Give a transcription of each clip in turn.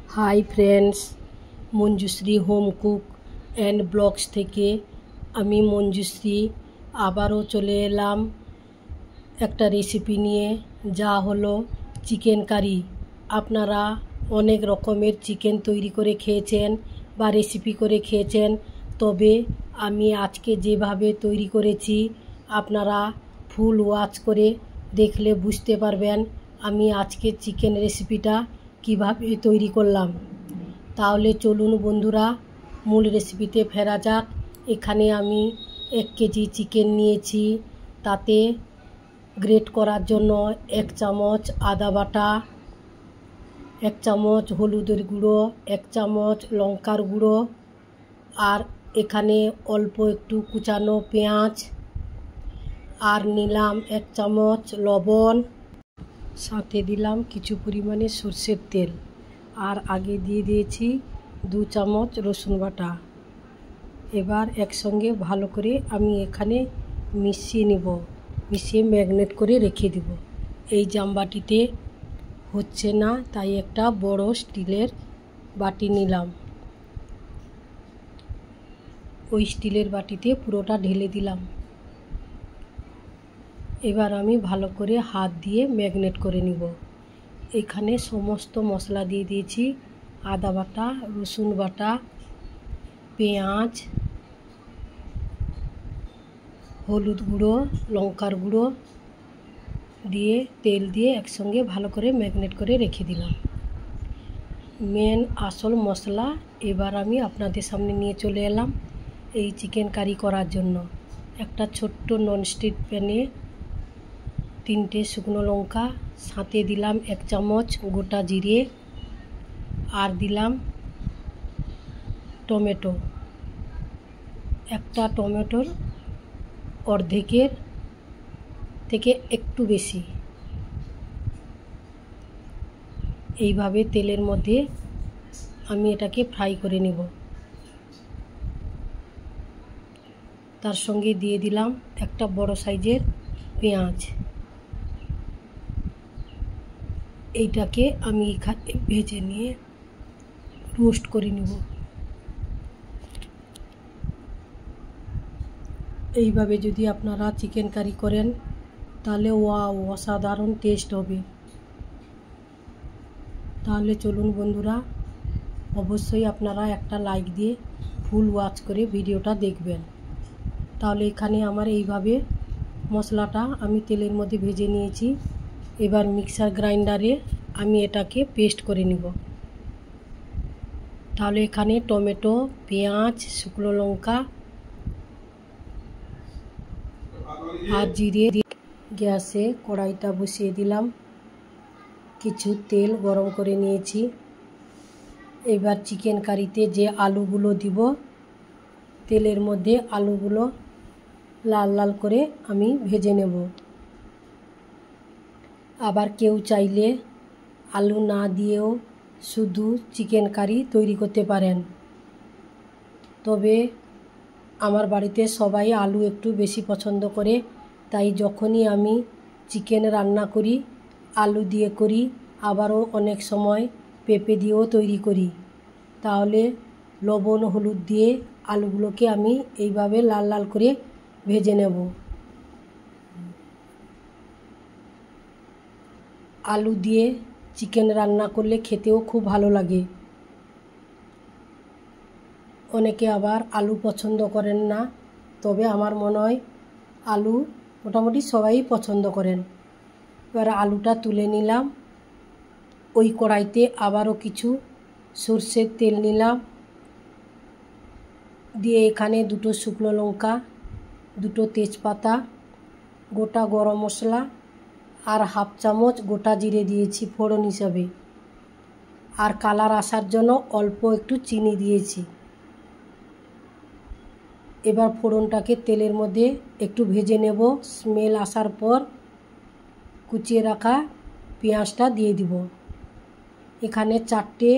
High friends, Manjushree home cook and blogs থেকে আমি মঞ্জুশ্রী আবারও চলে এলাম একটা রেসিপি নিয়ে, যা হলো চিকেন কারি। আপনারা অনেক রকমের চিকেন তৈরি করে খেয়েছেন বা রেসিপি করে খেয়েছেন, তবে আমি আজকে যেভাবে তৈরি করেছি আপনারা ফুল ওয়াচ করে দেখলে বুঝতে পারবেন আমি আজকে চিকেন রেসিপিটা কিভাবে তৈরি করলাম। তাহলে চলুন বন্ধুরা, মূল রেসিপিতে ফেরা যাক। এখানে আমি 1 কেজি চিকেন নিয়েছি। তাতে গ্রেট করার জন্য 1 চামচ আদা বাটা, 1 চামচ হলুদের গুঁড়ো, 1 চামচ লঙ্কার গুঁড়ো, আর এখানে অল্প একটু কুচানো পেঁয়াজ, আর নিলাম 1 চামচ লবণ, সাথে দিলাম কিছু পরিমাণে সরষের তেল, আর আগে দিয়ে দিয়েছি 2 চামচ রসুন বাটা। এবার একসঙ্গে ভালো করে আমি এখানে মিশিয়ে নেব, মিশিয়ে ম্যাগনেট করে রেখে দেব। এই জামবাটিতে হচ্ছে না, তাই একটা বড় স্টিলের বাটি নিলাম। ওই স্টিলের বাটিতে পুরোটা ঢেলে দিলাম। এবার আমি ভালো করে হাত দিয়ে ম্যাগনেট করে নিব। এখানে সমস্ত মশলা দিয়ে দিয়েছি, আদা বাটা, রসুন বাটা, পেঁয়াজ, হলুদ গুঁড়ো, লঙ্কার গুঁড়ো দিয়ে তেল দিয়ে একসঙ্গে ভালো করে ম্যাগনেট করে রেখে দিলাম। মেন আসল মশলা এবার আমি আপনাদের সামনে নিয়ে চলে এলাম এই চিকেন কারি করার জন্য। একটা ছোট্ট ননস্টিক প্যানে 3টে শুকনো লঙ্কা, সাথে দিলাম 1 চামচ গোটা জিরে, আর দিলাম টমেটো। একটা টমেটোর অর্ধেকের থেকে একটু বেশি। এইভাবে তেলের মধ্যে আমি এটাকে ফ্রাই করে নেব। তার সঙ্গে দিয়ে দিলাম একটা বড় সাইজের পেঁয়াজ। এইটাকে আমি এখানে ভেজে নিয়ে রোস্ট করে নেব। এইভাবে যদি আপনারা চিকেন কারি করেন তাহলে অসাধারণ টেস্ট হবে। তাহলে চলুন বন্ধুরা, অবশ্যই আপনারা একটা লাইক দিয়ে ফুল ওয়াচ করে ভিডিওটা দেখবেন। তাহলে এখানে আমার এইভাবে মশলাটা আমি তেলের মধ্যে ভেজে নিয়েছি। এবার মিক্সার গ্রাইন্ডারে আমি এটাকে পেস্ট করে নিব। তাহলে এখানে টমেটো, পেঁয়াজ, শুকনো লঙ্কা আর জিরে দিয়ে গ্যাসে কড়াইটা বসিয়ে দিলাম। কিছু তেল গরম করে নিয়েছি। এবার চিকেন কারিতে যে আলুগুলো দিব, তেলের মধ্যে আলুগুলো লাল লাল করে আমি ভেজে নেব। আবার কেউ চাইলে আলু না দিয়েও শুধু চিকেন কারি তৈরি করতে পারেন, তবে আমার বাড়িতে সবাই আলু একটু বেশি পছন্দ করে, তাই যখনই আমি চিকেন রান্না করি আলু দিয়ে করি। আবারও অনেক সময় পেঁপে দিয়েও তৈরি করি। তাহলে লবণ হলুদ দিয়ে আলুগুলোকে আমি এইভাবে লাল লাল করে ভেজে নেব। আলু দিয়ে চিকেন রান্না করলে খেতেও খুব ভালো লাগে। অনেকে আবার আলু পছন্দ করেন না, তবে আমার মনে হয় আলু মোটামুটি সবাই পছন্দ করেন। এবার আলুটা তুলে নিলাম। ওই কড়াইতে আবারও কিছু সরষের তেল নিলাম, দিয়ে এখানে 2টো শুকনো লঙ্কা, 2টো তেজপাতা, গোটা গরম মশলা আর 1/2 চামচ গোটা জিরে দিয়েছি ফোড়ন হিসাবে, আর কালার আসার জন্য অল্প একটু চিনি দিয়েছি। এবার ফোড়নটাকে তেলের মধ্যে একটু ভেজে নেব। স্মেল আসার পর কুচিয়ে রাখা পেঁয়াজটা দিয়ে দিব। এখানে 4টে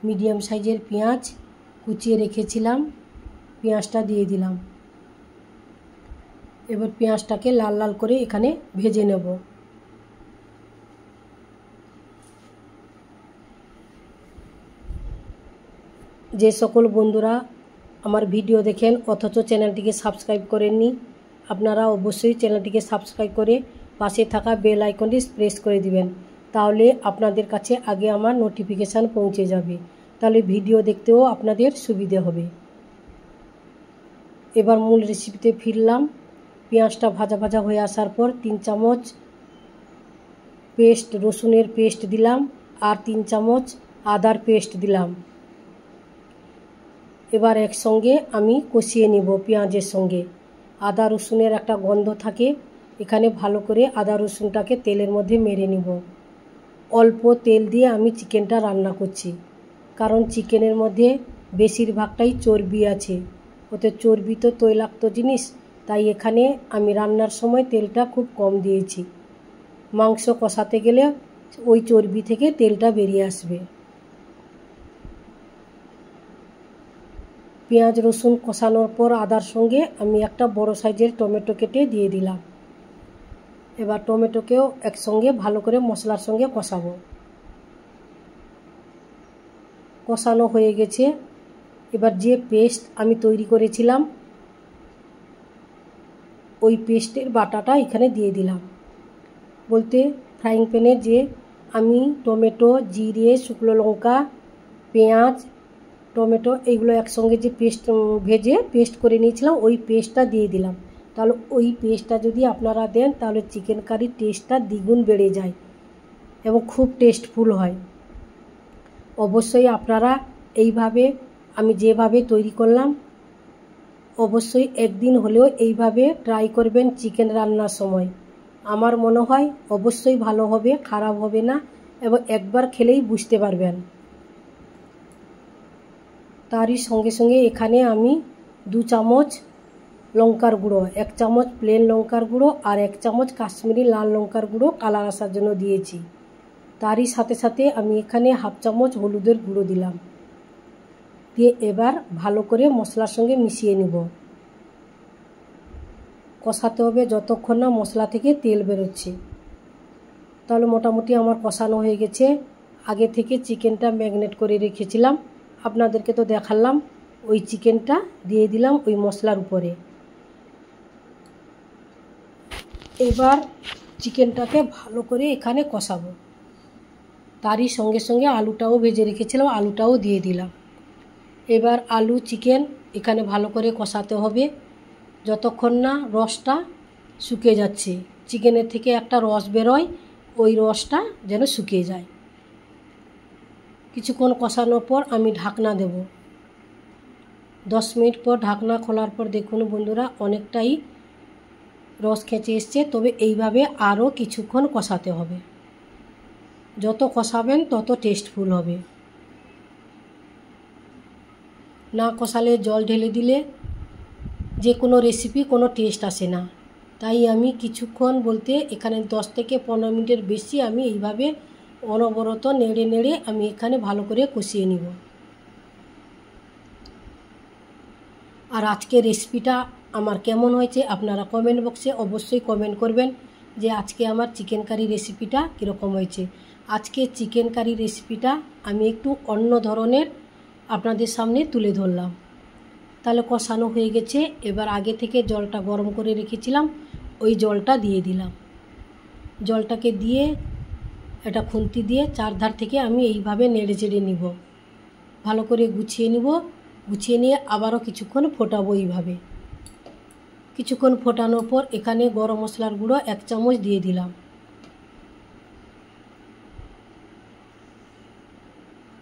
মিডিয়াম সাইজের পেঁয়াজ কুচিয়ে রেখেছিলাম, পেঁয়াজটা দিয়ে দিলাম। এবার পেঁয়াজটাকে লাল লাল করে এখানে ভেজে নেব। যে সকল বন্ধুরা আমার ভিডিও দেখেন অথচ চ্যানেলটিকে সাবস্ক্রাইব করেননি, আপনারা অবশ্যই চ্যানেলটিকে সাবস্ক্রাইব করে পাশে থাকা বেল আইকনটি প্রেস করে দিবেন। তাহলে আপনাদের কাছে আগে আমার নোটিফিকেশান পৌঁছে যাবে, তাহলে ভিডিও দেখতেও আপনাদের সুবিধে হবে। এবার মূল রেসিপিতে ফিরলাম। পেঁয়াজটা ভাজা ভাজা হয়ে আসার পর 3 চামচ রসুনের পেস্ট দিলাম আর 3 চামচ আদার পেস্ট দিলাম। এবার একসঙ্গে আমি কষিয়ে নিব পেঁয়াজের সঙ্গে। আদা রসুনের একটা গন্ধ থাকে, এখানে ভালো করে আদা রসুনটাকে তেলের মধ্যে মেরে নিব। অল্প তেল দিয়ে আমি চিকেনটা রান্না করছি, কারণ চিকেনের মধ্যে বেশিরভাগটাই চর্বি আছে, ওতে চর্বি তো তৈলাক্ত জিনিস, তাই এখানে আমি রান্নার সময় তেলটা খুব কম দিয়েছি। মাংস কষাতে গেলে ওই চর্বি থেকে তেলটা বেরিয়ে আসবে। পেঁয়াজ রসুন কষানোর পর আদার সঙ্গে আমি একটা বড় সাইজের টমেটো কেটে দিয়ে দিলাম। এবার টমেটোকেও একসঙ্গে ভালো করে মশলার সঙ্গে কষাবো। কষানো হয়ে গেছে। এবার যে পেস্ট আমি তৈরি করেছিলাম ওই পেস্টের বাটাটা এখানে দিয়ে দিলাম। বলতে ফ্রাইং প্যানে যে আমি টমেটো, জিরে, শুকনো লঙ্কা, পেঁয়াজ, টমেটো এইগুলো একসঙ্গে যে ভেজে পেস্ট করে নিয়েছিলাম ওই পেস্টটা দিয়ে দিলাম। তাহলে ওই পেস্টটা যদি আপনারা দেন তাহলে চিকেন কারির টেস্টটা দ্বিগুণ বেড়ে যায় এবং খুব টেস্টফুল হয়। অবশ্যই আপনারা এইভাবে আমি যেভাবে তৈরি করলাম অবশ্যই একদিন হলেও এইভাবে ট্রাই করবেন চিকেন রান্নার সময়। আমার মনে হয় অবশ্যই ভালো হবে, খারাপ হবে না এবং একবার খেলেই বুঝতে পারবেন। তারই সঙ্গে সঙ্গে এখানে আমি 2 চামচ লঙ্কার গুঁড়ো, 1 চামচ প্লেন লঙ্কার গুঁড়ো আর 1 চামচ কাশ্মীরি লাল লঙ্কার গুঁড়ো কালার আসার জন্য দিয়েছি। তারই সাথে সাথে আমি এখানে 1/2 চামচ হলুদের গুঁড়ো দিলাম। দিয়ে এবার ভালো করে মশলার সঙ্গে মিশিয়ে নিব। কষাতে হবে যতক্ষণ না মশলা থেকে তেল বেরোচ্ছে। তাহলে মোটামুটি আমার কষানো হয়ে গেছে। আগে থেকে চিকেনটা ম্যারিনেট করে রেখেছিলাম, আপনাদেরকে তো দেখালাম। ওই চিকেনটা দিয়ে দিলাম ওই মশলার উপরে। এবার চিকেনটাকে ভালো করে এখানে কষাবো। তারই সঙ্গে সঙ্গে আলুটাও ভেজে রেখেছিলাম, আলুটাও দিয়ে দিলাম। এবার আলু চিকেন এখানে ভালো করে কষাতে হবে যতক্ষণ না রসটা শুকিয়ে যাচ্ছে। চিকেনের থেকে একটা রস বেরোয়, ওই রসটা যেন শুকিয়ে যায়। কিছুক্ষণ কষানোর পর আমি ঢাকনা দেব। 10 মিনিট পর ঢাকনা খোলার পর দেখুন বন্ধুরা অনেকটাই রস খেঁচে এসছে। তবে এইভাবে আরও কিছুক্ষণ কষাতে হবে, যত কষাবেন তত টেস্টফুল হবে। না কষালে জল ঢেলে দিলে যে কোনো রেসিপি কোনো টেস্ট আসে না। তাই আমি কিছুক্ষণ বলতে এখানে 10 থেকে 15 মিনিটের বেশি আমি এইভাবে অনবরত নেড়ে নেড়ে আমি এখানে ভালো করে কষিয়ে নিব। আর আজকে রেসিপিটা আমার কেমন হয়েছে আপনারা কমেন্ট বক্সে অবশ্যই কমেন্ট করবেন যে আজকে আমার চিকেন কারি রেসিপিটা কীরকম হয়েছে। আজকে চিকেন কারি রেসিপিটা আমি একটু অন্য ধরনের আপনাদের সামনে তুলে ধরলাম। তাহলে কষানো হয়ে গেছে। এবার আগে থেকে জলটা গরম করে রেখেছিলাম ওই জলটা দিয়ে দিলাম। জলটাকে দিয়ে এটা খুন্তি দিয়ে চারধার থেকে আমি এইভাবে নেড়ে চেড়ে নিব, ভালো করে গুছিয়ে নিব। গুছিয়ে নিয়ে আবারও কিছুক্ষণ ফোটাবো। এইভাবে কিছুক্ষণ ফোটানোর পর এখানে গরম মশলার গুঁড়ো 1 চামচ দিয়ে দিলাম।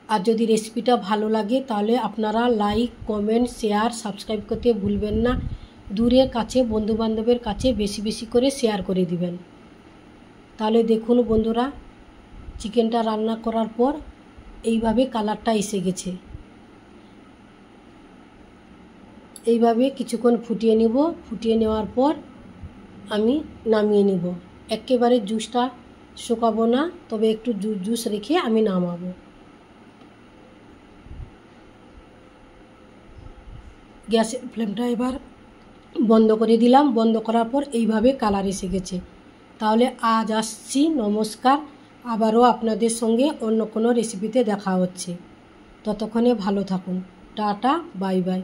আর যদি রেসিপিটা ভালো লাগে তাহলে আপনারা লাইক, কমেন্ট, শেয়ার, সাবস্ক্রাইব করতে ভুলবেন না। দূরের কাছে বন্ধুবান্ধবের কাছে বেশি বেশি করে শেয়ার করে দিবেন। তাহলে দেখুন বন্ধুরা চিকেনটা রান্না করার পর এইভাবে কালারটা এসে গেছে। এইভাবে কিছুক্ষণ ফুটিয়ে নিব। ফুটিয়ে নেওয়ার পর আমি নামিয়ে নিব। একেবারে জুসটা শুকাবো না, তবে একটু জুস রেখে আমি নামাবো। গ্যাসের ফ্লেমটা এবার বন্ধ করে দিলাম। বন্ধ করার পর এইভাবে কালার এসে গেছে। তাহলে আজ আসছি, নমস্কার। আবারও আপনাদের সঙ্গে অন্য কোনো রেসিপিতে দেখা হচ্ছে। ততক্ষণে ভালো থাকুন। Tata, bye bye.